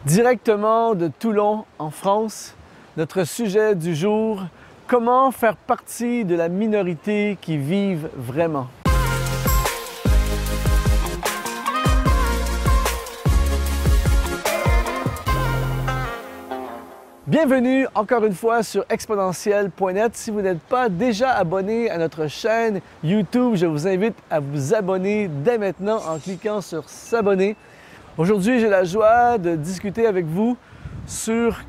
Directement de Toulon, en France, notre sujet du jour, comment faire partie de la minorité qui vive vraiment. Bienvenue encore une fois sur exponentiel.net. Si vous n'êtes pas déjà abonné à notre chaîne YouTube, je vous invite à vous abonner dès maintenant en cliquant sur s'abonner. Aujourd'hui, j'ai la joie de discuter avec vous sur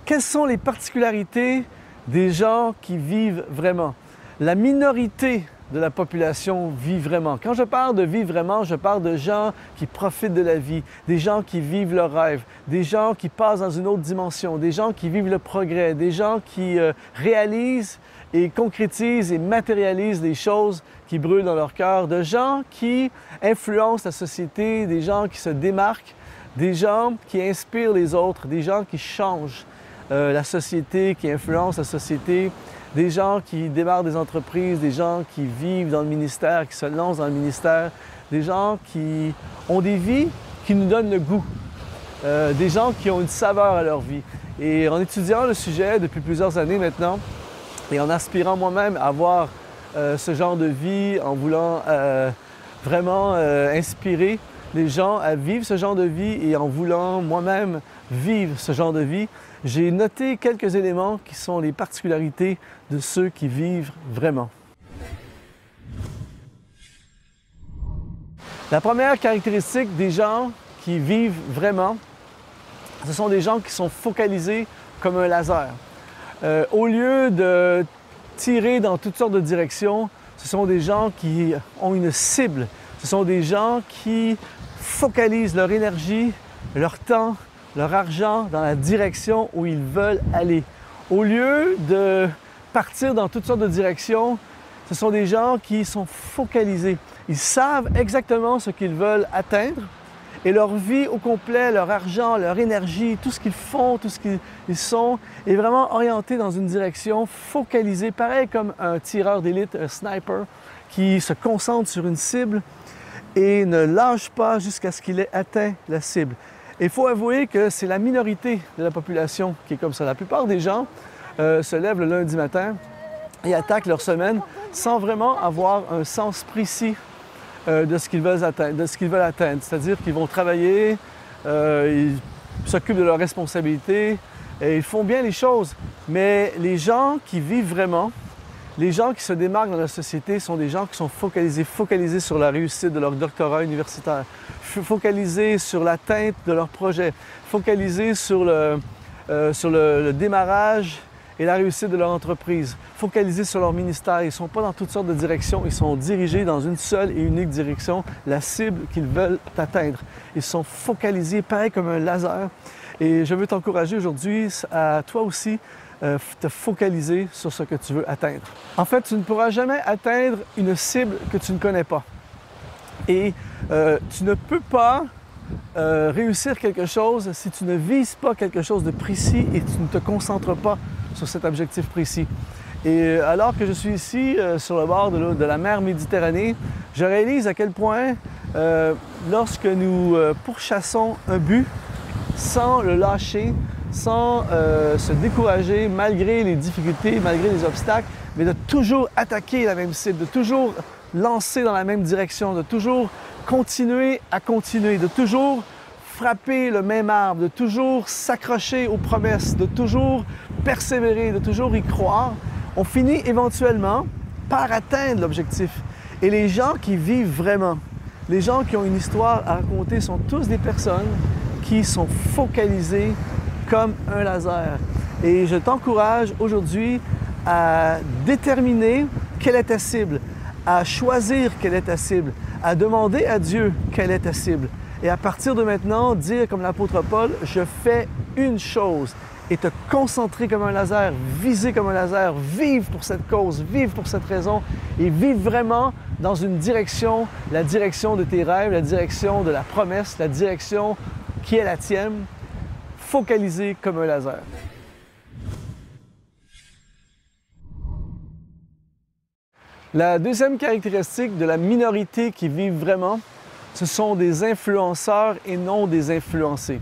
quelles sont les particularités des gens qui vivent vraiment. La minorité de la population vit vraiment. Quand je parle de vivre vraiment, je parle de gens qui profitent de la vie, des gens qui vivent leurs rêves, des gens qui passent dans une autre dimension, des gens qui vivent le progrès, des gens qui réalisent et concrétisent et matérialisent les choses qui brûlent dans leur cœur, de gens qui influencent la société, des gens qui se démarquent, des gens qui inspirent les autres, des gens qui changent la société, qui influencent la société, des gens qui démarrent des entreprises, des gens qui vivent dans le ministère, qui se lancent dans le ministère, des gens qui ont des vies qui nous donnent le goût, des gens qui ont une saveur à leur vie. Et en étudiant le sujet depuis plusieurs années maintenant, et en aspirant moi-même à avoir ce genre de vie, en voulant vraiment inspirer les gens à vivre ce genre de vie et en voulant moi-même vivre ce genre de vie, j'ai noté quelques éléments qui sont les particularités de ceux qui vivent vraiment. La première caractéristique des gens qui vivent vraiment, ce sont des gens qui sont focalisés comme un laser. Au lieu de tirer dans toutes sortes de directions, ce sont des gens qui ont une cible. Ce sont des gens qui focalisent leur énergie, leur temps, leur argent dans la direction où ils veulent aller. Au lieu de partir dans toutes sortes de directions, ce sont des gens qui sont focalisés. Ils savent exactement ce qu'ils veulent atteindre et leur vie au complet, leur argent, leur énergie, tout ce qu'ils font, tout ce qu'ils sont, est vraiment orienté dans une direction focalisée, pareil comme un tireur d'élite, un sniper, qui se concentre sur une cible et ne lâche pas jusqu'à ce qu'il ait atteint la cible. Il faut avouer que c'est la minorité de la population qui est comme ça. La plupart des gens se lèvent le lundi matin et attaquent leur semaine sans vraiment avoir un sens précis de ce qu'ils veulent atteindre. C'est-à-dire qu'ils vont travailler, ils s'occupent de leurs responsabilités et ils font bien les choses. Mais les gens qui vivent vraiment, les gens qui se démarquent dans la société sont des gens qui sont focalisés sur la réussite de leur doctorat universitaire, focalisés sur l'atteinte de leur projet, focalisés sur le démarrage et la réussite de leur entreprise, focalisés sur leur ministère. Ils ne sont pas dans toutes sortes de directions, ils sont dirigés dans une seule et unique direction, la cible qu'ils veulent atteindre. Ils sont focalisés, pareil comme un laser. Et je veux t'encourager aujourd'hui à toi aussi te focaliser sur ce que tu veux atteindre. En fait, tu ne pourras jamais atteindre une cible que tu ne connais pas. Et tu ne peux pas réussir quelque chose si tu ne vises pas quelque chose de précis et tu ne te concentres pas sur cet objectif précis. Et alors que je suis ici sur le bord de la mer Méditerranée, je réalise à quel point lorsque nous pourchassons un but sans le lâcher, sans se décourager malgré les difficultés, malgré les obstacles, mais de toujours attaquer la même cible, de toujours lancer dans la même direction, de toujours continuer à continuer, de toujours frapper le même arbre, de toujours s'accrocher aux promesses, de toujours persévérer, de toujours y croire, on finit éventuellement par atteindre l'objectif. Et les gens qui vivent vraiment, les gens qui ont une histoire à raconter sont tous des personnes qui sont focalisées comme un laser. Et je t'encourage aujourd'hui à déterminer quelle est ta cible, à choisir quelle est ta cible, à demander à Dieu quelle est ta cible. Et à partir de maintenant, dire comme l'apôtre Paul, je fais une chose et te concentrer comme un laser, viser comme un laser, vivre pour cette cause, vivre pour cette raison et vivre vraiment dans une direction, la direction de tes rêves, la direction de la promesse, la direction qui est la tienne, focalisé comme un laser. La deuxième caractéristique de la minorité qui vit vraiment, ce sont des influenceurs et non des influencés.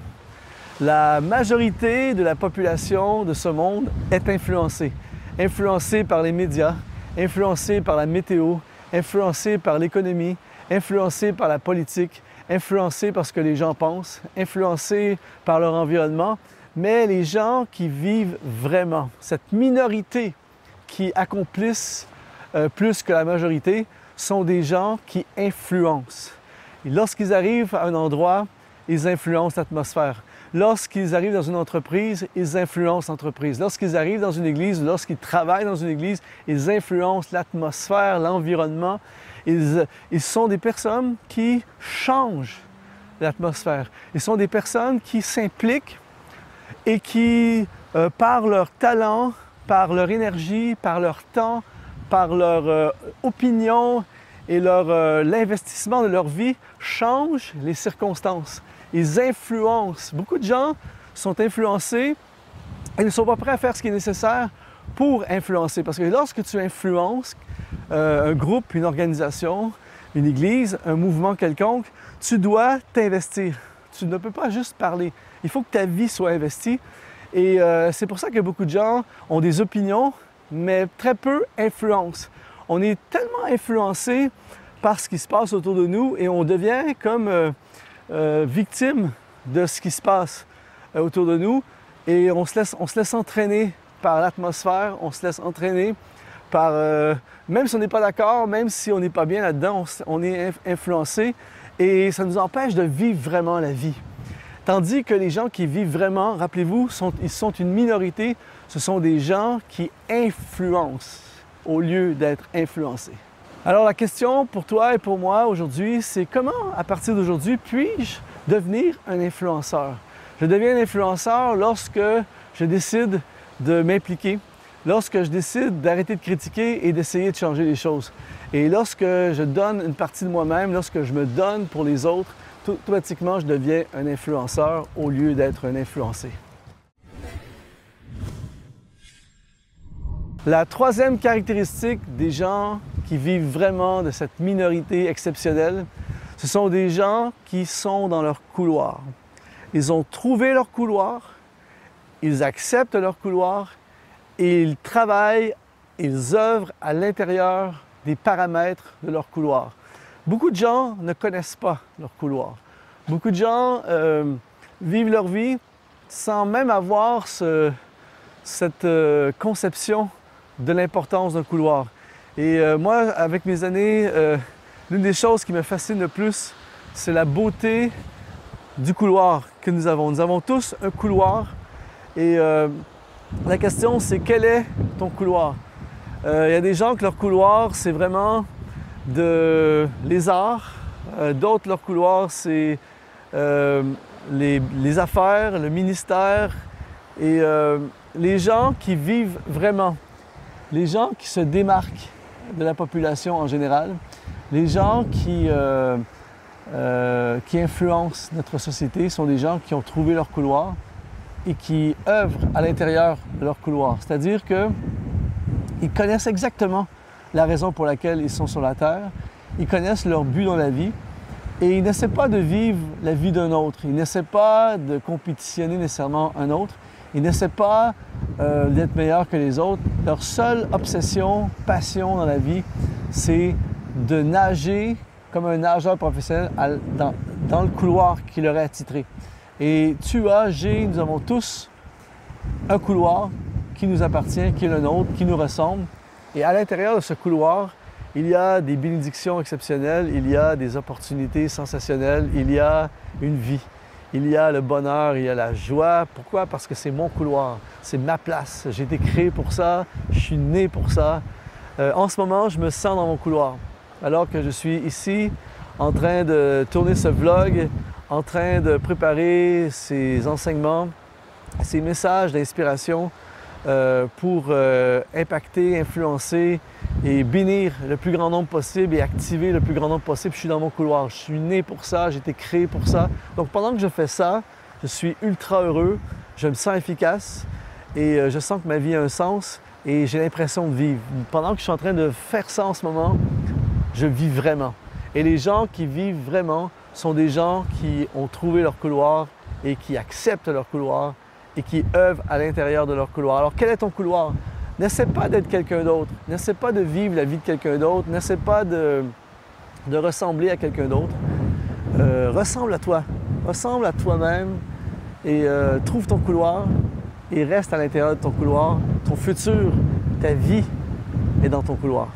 La majorité de la population de ce monde est influencée. Influencée par les médias, influencée par la météo, influencée par l'économie, influencée par la politique, influencés par ce que les gens pensent, influencés par leur environnement, mais les gens qui vivent vraiment, cette minorité qui accomplissent plus que la majorité, sont des gens qui influencent. Et lorsqu'ils arrivent à un endroit, ils influencent l'atmosphère. Lorsqu'ils arrivent dans une entreprise, ils influencent l'entreprise. Lorsqu'ils arrivent dans une église, lorsqu'ils travaillent dans une église, ils influencent l'atmosphère, l'environnement. Ils sont des personnes qui changent l'atmosphère. Ils sont des personnes qui s'impliquent et qui, par leur talent, par leur énergie, par leur temps, par leur opinion et l'investissement de leur vie, changent les circonstances. Ils influencent. Beaucoup de gens sont influencés et ne sont pas prêts à faire ce qui est nécessaire pour influencer. Parce que lorsque tu influences un groupe, une organisation, une église, un mouvement quelconque, tu dois t'investir. Tu ne peux pas juste parler. Il faut que ta vie soit investie. Et c'est pour ça que beaucoup de gens ont des opinions, mais très peu influencent. On est tellement influencé par ce qui se passe autour de nous et on devient comme victime de ce qui se passe autour de nous et on se laisse entraîner par l'atmosphère, on se laisse entraîner par, même si on n'est pas d'accord, même si on n'est pas bien là-dedans, on est influencé et ça nous empêche de vivre vraiment la vie. Tandis que les gens qui vivent vraiment, rappelez-vous, ils sont une minorité, ce sont des gens qui influencent au lieu d'être influencés. Alors la question pour toi et pour moi aujourd'hui, c'est comment, à partir d'aujourd'hui, puis-je devenir un influenceur? Je deviens un influenceur lorsque je décide de m'impliquer, lorsque je décide d'arrêter de critiquer et d'essayer de changer les choses. Et lorsque je donne une partie de moi-même, lorsque je me donne pour les autres, automatiquement, je deviens un influenceur au lieu d'être un influencé. La troisième caractéristique des gens qui vivent vraiment de cette minorité exceptionnelle, ce sont des gens qui sont dans leur couloir. Ils ont trouvé leur couloir, ils acceptent leur couloir et ils travaillent, ils œuvrent à l'intérieur des paramètres de leur couloir. Beaucoup de gens ne connaissent pas leur couloir. Beaucoup de gens vivent leur vie sans même avoir cette conception de l'importance d'un couloir. Et moi, avec mes années, l'une des choses qui me fascine le plus, c'est la beauté du couloir que nous avons. Nous avons tous un couloir et la question, c'est quel est ton couloir? Il y a des gens que leur couloir, c'est vraiment les arts. D'autres, leur couloir, c'est les affaires, le ministère. Et les gens qui vivent vraiment, les gens qui se démarquent de la population en général, les gens qui influencent notre société sont des gens qui ont trouvé leur couloir et qui œuvrent à l'intérieur de leur couloir. C'est-à-dire qu'ils connaissent exactement la raison pour laquelle ils sont sur la Terre, ils connaissent leur but dans la vie et ils n'essaient pas de vivre la vie d'un autre, ils n'essaient pas de compétitionner nécessairement un autre, ils n'essaient pas d'être meilleurs que les autres. Leur seule obsession, passion dans la vie, c'est de nager comme un nageur professionnel dans le couloir qui leur est attitré. Et tu as, j'ai, nous avons tous un couloir qui nous appartient, qui est le nôtre, qui nous ressemble. Et à l'intérieur de ce couloir, il y a des bénédictions exceptionnelles, il y a des opportunités sensationnelles, il y a une vie. Il y a le bonheur, il y a la joie. Pourquoi? Parce que c'est mon couloir, c'est ma place. J'ai été créé pour ça, je suis né pour ça. En ce moment, je me sens dans mon couloir. Alors que je suis ici, en train de tourner ce vlog, en train de préparer ces enseignements, ces messages d'inspiration pour impacter, influencer et bénir le plus grand nombre possible et activer le plus grand nombre possible. Je suis dans mon couloir, je suis né pour ça, j'ai été créé pour ça. Donc pendant que je fais ça, je suis ultra heureux, je me sens efficace et je sens que ma vie a un sens et j'ai l'impression de vivre. Pendant que je suis en train de faire ça en ce moment, je vis vraiment. Et les gens qui vivent vraiment sont des gens qui ont trouvé leur couloir et qui acceptent leur couloir et qui œuvrent à l'intérieur de leur couloir. Alors, quel est ton couloir? N'essaie pas d'être quelqu'un d'autre. N'essaie pas de vivre la vie de quelqu'un d'autre. N'essaie pas de ressembler à quelqu'un d'autre. Ressemble à toi. Ressemble à toi-même et trouve ton couloir et reste à l'intérieur de ton couloir. Ton futur, ta vie est dans ton couloir.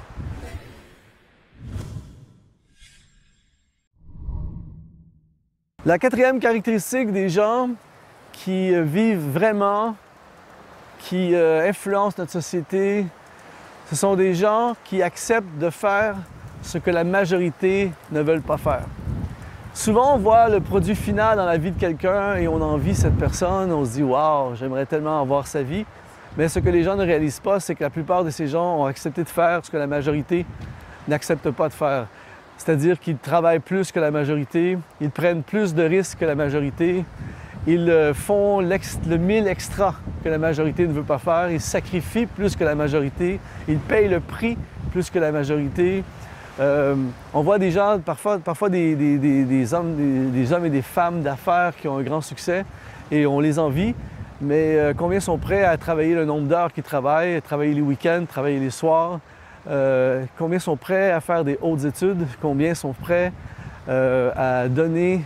La quatrième caractéristique des gens qui vivent vraiment, qui influencent notre société, ce sont des gens qui acceptent de faire ce que la majorité ne veulent pas faire. Souvent, on voit le produit final dans la vie de quelqu'un et on envie cette personne, on se dit « Wow, j'aimerais tellement avoir sa vie ». Mais ce que les gens ne réalisent pas, c'est que la plupart de ces gens ont accepté de faire ce que la majorité n'accepte pas de faire. C'est-à-dire qu'ils travaillent plus que la majorité, ils prennent plus de risques que la majorité, ils font le 1000 extra que la majorité ne veut pas faire, ils sacrifient plus que la majorité, ils payent le prix plus que la majorité. On voit des gens, parfois des hommes et des femmes d'affaires qui ont un grand succès et on les envie, mais combien sont prêts à travailler le nombre d'heures qu'ils travaillent, à travailler les week-ends, travailler les soirs, combien sont prêts à faire des hautes études, combien sont prêts à donner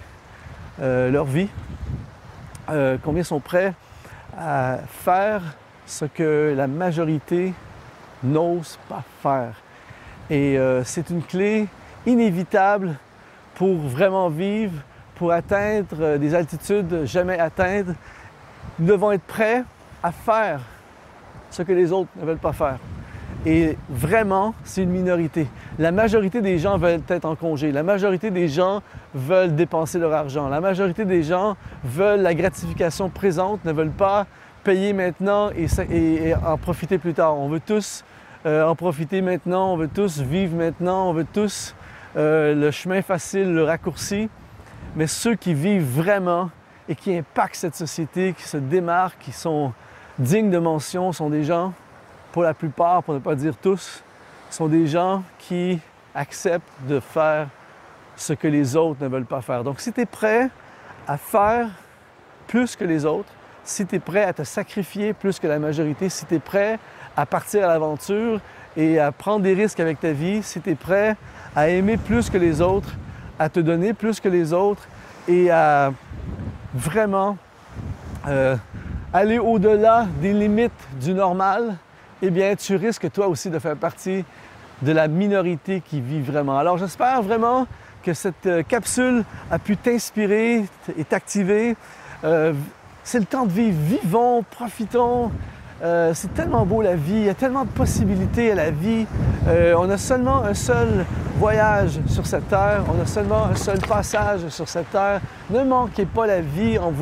leur vie, combien sont prêts à faire ce que la majorité n'ose pas faire. Et c'est une clé inévitable pour vraiment vivre, pour atteindre des altitudes jamais atteintes. Nous devons être prêts à faire ce que les autres ne veulent pas faire. Et vraiment, c'est une minorité. La majorité des gens veulent être en congé. La majorité des gens veulent dépenser leur argent. La majorité des gens veulent la gratification présente, ne veulent pas payer maintenant et en profiter plus tard. On veut tous en profiter maintenant, on veut tous vivre maintenant, on veut tous le chemin facile, le raccourci. Mais ceux qui vivent vraiment et qui impactent cette société, qui se démarquent, qui sont dignes de mention, sont des gens, pour la plupart, pour ne pas dire tous, sont des gens qui acceptent de faire ce que les autres ne veulent pas faire. Donc, si tu es prêt à faire plus que les autres, si tu es prêt à te sacrifier plus que la majorité, si tu es prêt à partir à l'aventure et à prendre des risques avec ta vie, si tu es prêt à aimer plus que les autres, à te donner plus que les autres et à vraiment aller au-delà des limites du normal, eh bien, tu risques toi aussi de faire partie de la minorité qui vit vraiment. Alors, j'espère vraiment que cette capsule a pu t'inspirer et t'activer. C'est le temps de vivre. Vivons, profitons. C'est tellement beau la vie, il y a tellement de possibilités à la vie. On a seulement un seul voyage sur cette terre, on a seulement un seul passage sur cette terre. Ne manquez pas la vie en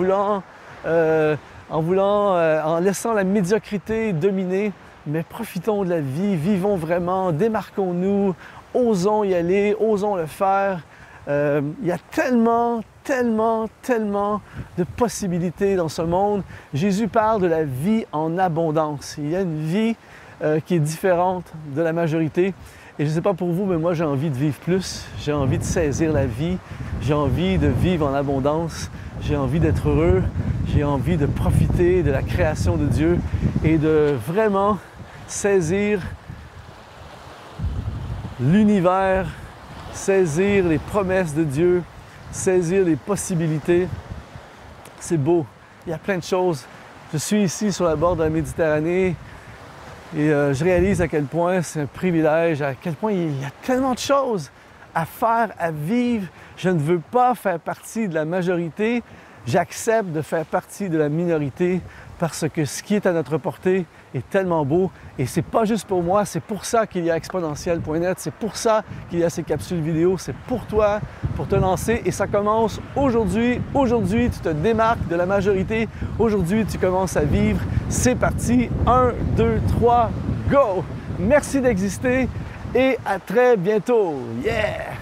laissant la médiocrité dominer, mais profitons de la vie, vivons vraiment, démarquons-nous, osons y aller, osons le faire. Il y a tellement de possibilités dans ce monde. Jésus parle de la vie en abondance. Il y a une vie qui est différente de la majorité. Et je ne sais pas pour vous, mais moi j'ai envie de vivre plus. J'ai envie de saisir la vie. J'ai envie de vivre en abondance. J'ai envie d'être heureux. J'ai envie de profiter de la création de Dieu et de vraiment saisir l'univers, saisir les promesses de Dieu, saisir les possibilités. C'est beau. Il y a plein de choses. Je suis ici sur la bord de la Méditerranée et je réalise à quel point c'est un privilège, à quel point il y a tellement de choses à faire, à vivre. Je ne veux pas faire partie de la majorité. J'accepte de faire partie de la minorité parce que ce qui est à notre portée est tellement beau. Et c'est pas juste pour moi, c'est pour ça qu'il y a exponentiel.net, c'est pour ça qu'il y a ces capsules vidéo, c'est pour toi, pour te lancer. Et ça commence aujourd'hui. Aujourd'hui, tu te démarques de la majorité. Aujourd'hui, tu commences à vivre. C'est parti. 1, 2, 3, go! Merci d'exister et à très bientôt. Yeah!